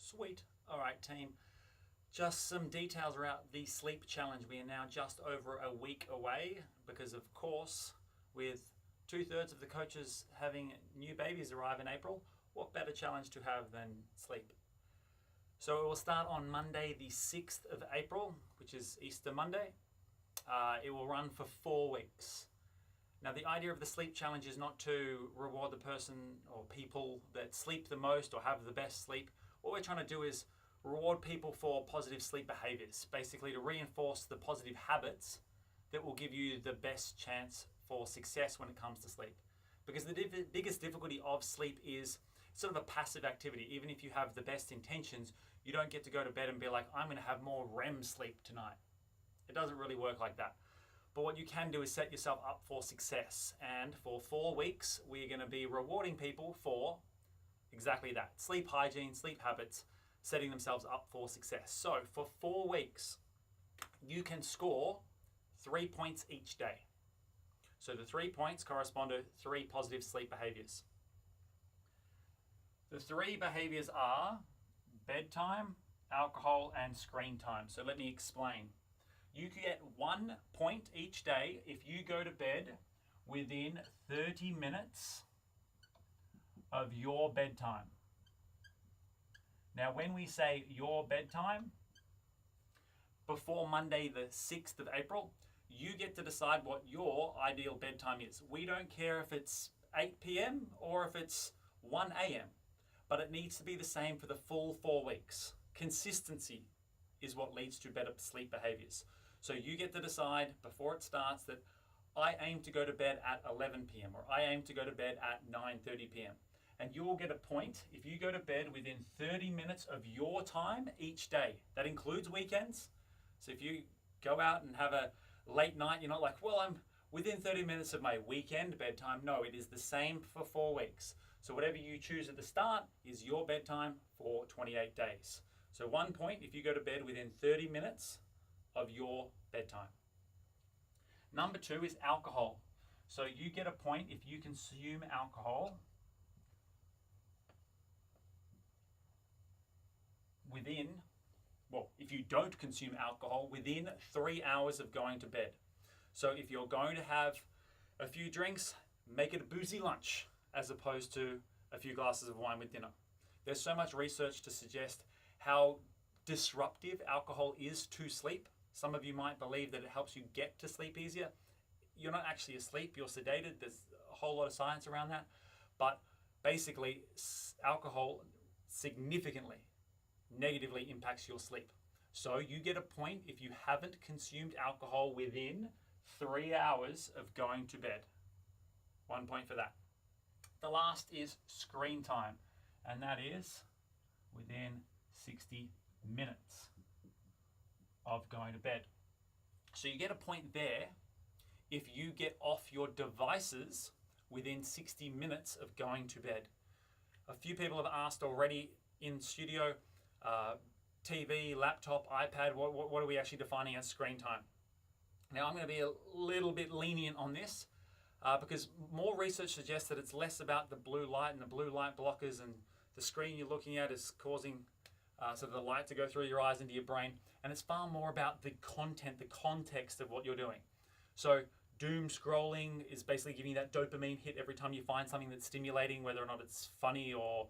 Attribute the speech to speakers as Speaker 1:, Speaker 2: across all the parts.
Speaker 1: Sweet. All right, team. Just some details about the sleep challenge. We are now just over a week away because, of course, with 2/3 of the coaches having new babies arrive in April, what better challenge to have than sleep? So it will start on Monday, the 6th of April, which is Easter Monday. It will run for 4 weeks. Now, the idea of the sleep challenge is not to reward the person or people that sleep the most or have the best sleep. What we're trying to do is reward people for positive sleep behaviors, basically to reinforce the positive habits that will give you the best chance for success when it comes to sleep. Because the biggest difficulty of sleep is sort of a passive activity. Even if you have the best intentions, you don't get to go to bed and be like, I'm going to have more REM sleep tonight. It doesn't really work like that. But what you can do is set yourself up for success. And for 4 weeks, we're going to be rewarding people for exactly that. Sleep hygiene, sleep habits, setting themselves up for success. So for 4 weeks, you can score 3 points each day. So the 3 points correspond to 3 positive sleep behaviors. The 3 behaviors are bedtime, alcohol, and screen time. So let me explain. You get 1 point each day if you go to bed within 30 minutes of your bedtime. Now, when we say your bedtime, before Monday the 6th of April, you get to decide what your ideal bedtime is. We don't care if it's 8 p.m. or if it's 1 a.m., but it needs to be the same for the full 4 weeks. Consistency is what leads to better sleep behaviors. So you get to decide before it starts that I aim to go to bed at 11 p.m. or I aim to go to bed at 9:30 p.m. And you will get a point if you go to bed within 30 minutes of your time each day. That includes weekends. So if you go out and have a late night, you're not like, well, I'm within 30 minutes of my weekend bedtime. No, it is the same for 4 weeks. So whatever you choose at the start is your bedtime for 28 days. So 1 point if you go to bed within 30 minutes of your bedtime. Number 2 is alcohol. So you get a point if you consume alcohol if you don't consume alcohol within 3 hours of going to bed. So if you're going to have a few drinks, make it a boozy lunch as opposed to a few glasses of wine with dinner. There's so much research to suggest how disruptive alcohol is to sleep. Some of you might believe that it helps you get to sleep easier. You're not actually asleep, you're sedated. There's a whole lot of science around that. But basically, alcohol significantly negatively impacts your sleep. So you get a point if you haven't consumed alcohol within 3 hours of going to bed. 1 point for that. The last is screen time, and that is within 60 minutes of going to bed. So you get a point there if you get off your devices within 60 minutes of going to bed. A few people have asked already in studio, TV, laptop, iPad, what are we actually defining as screen time? Now I'm going to be a little bit lenient on this because more research suggests that it's less about the blue light and the blue light blockers and the screen you're looking at is causing sort of the light to go through your eyes into your brain, and it's far more about the content, the context of what you're doing. So doom scrolling is basically giving you that dopamine hit every time you find something that's stimulating, whether or not it's funny or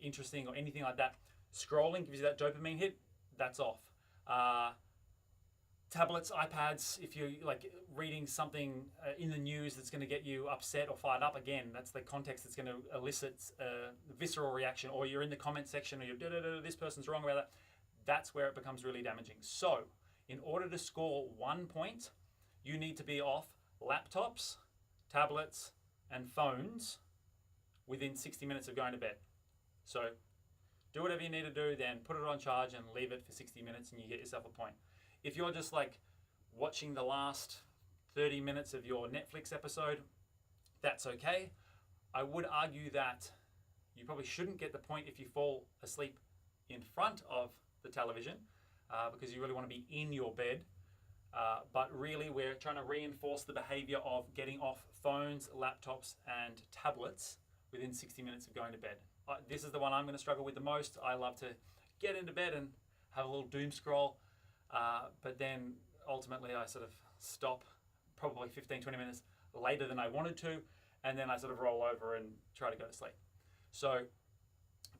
Speaker 1: interesting or anything like that. Scrolling gives you that dopamine hit, that's off. Tablets, iPads, if you're like reading something in the news that's going to get you upset or fired up, again, that's the context that's going to elicit a visceral reaction, or you're in the comment section or you're this person's wrong about that. That's where it becomes really damaging. So in order to score 1 point, you need to be off laptops, tablets, and phones within 60 minutes of going to bed. So do whatever you need to do, then put it on charge and leave it for 60 minutes and you get yourself a point. If you're just like watching the last 30 minutes of your Netflix episode, that's okay. I would argue that you probably shouldn't get the point if you fall asleep in front of the television because you really want to be in your bed. But really, we're trying to reinforce the behavior of getting off phones, laptops, and tablets within 60 minutes of going to bed. This is the one I'm going to struggle with the most. I love to get into bed and have a little doom scroll, but then ultimately I sort of stop probably 15-20 minutes later than I wanted to, and then I sort of roll over and try to go to sleep. So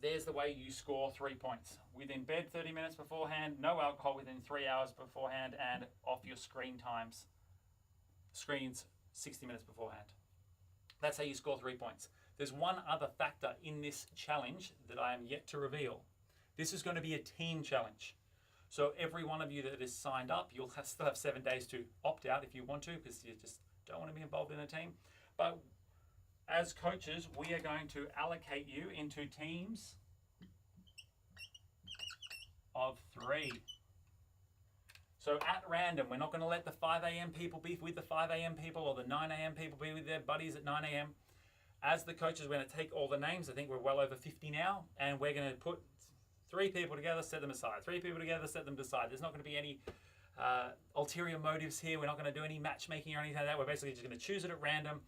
Speaker 1: there's the way you score 3 points. Within bed 30 minutes beforehand, no alcohol within 3 hours beforehand, and off your screens 60 minutes beforehand. That's how you score 3 points. There's one other factor in this challenge that I am yet to reveal. This is going to be a team challenge. So every one of you that is signed up, you'll still have 7 days to opt out if you want to, because you just don't want to be involved in a team. But as coaches, we are going to allocate you into teams of 3. So at random, we're not going to let the 5 a.m. people be with the 5 a.m. people or the 9 a.m. people be with their buddies at 9 a.m. As the coaches, we're going to take all the names. I think we're well over 50 now, and we're going to put 3 people together, set them aside. 3 people together, set them aside. There's not going to be any ulterior motives here. We're not going to do any matchmaking or anything like that. We're basically just going to choose it at random.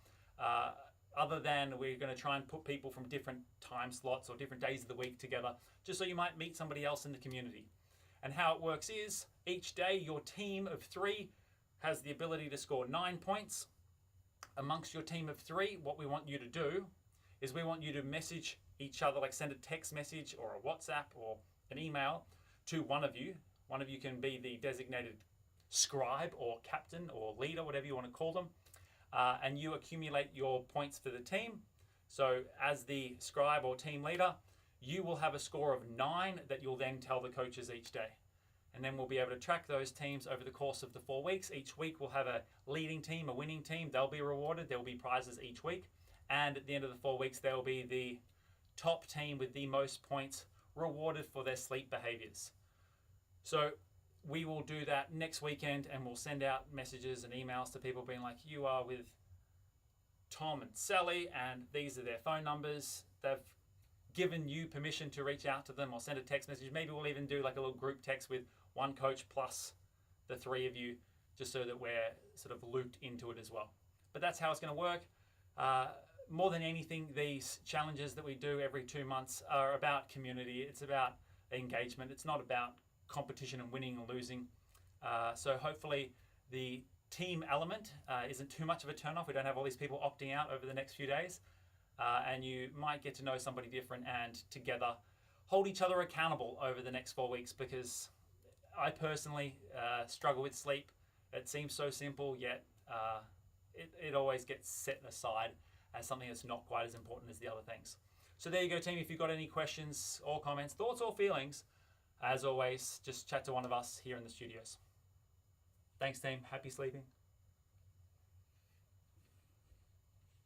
Speaker 1: Other than we're going to try and put people from different time slots or different days of the week together, just so you might meet somebody else in the community. And how it works is, each day your team of 3 has the ability to score 9 points. Amongst your team of 3, what we want you to do is we want you to message each other, like send a text message or a WhatsApp or an email to one of you. One of you can be the designated scribe or captain or leader, whatever you want to call them. And you accumulate your points for the team. So as the scribe or team leader, you will have a score of 9 that you'll then tell the coaches each day. And then we'll be able to track those teams over the course of the 4 weeks. Each week we'll have a leading team, a winning team. They'll be rewarded. There will be prizes each week. And at the end of the 4 weeks, there will be the top team with the most points rewarded for their sleep behaviors. So we will do that next weekend, and we'll send out messages and emails to people being like, you are with Tom and Sally, and these are their phone numbers. They've given you permission to reach out to them or send a text message. Maybe we'll even do like a little group text with one coach plus the 3 of you, just so that we're sort of looped into it as well. But that's how it's going to work. More than anything, these challenges that we do every 2 months are about community. It's about engagement. It's not about competition and winning and losing. So hopefully the team element isn't too much of a turn off. We don't have all these people opting out over the next few days. And you might get to know somebody different and together hold each other accountable over the next 4 weeks, because I personally struggle with sleep. It seems so simple, yet it always gets set aside as something that's not quite as important as the other things. So there you go, team. If you've got any questions or comments, thoughts or feelings, as always, just chat to one of us here in the studios. Thanks, team. Happy sleeping.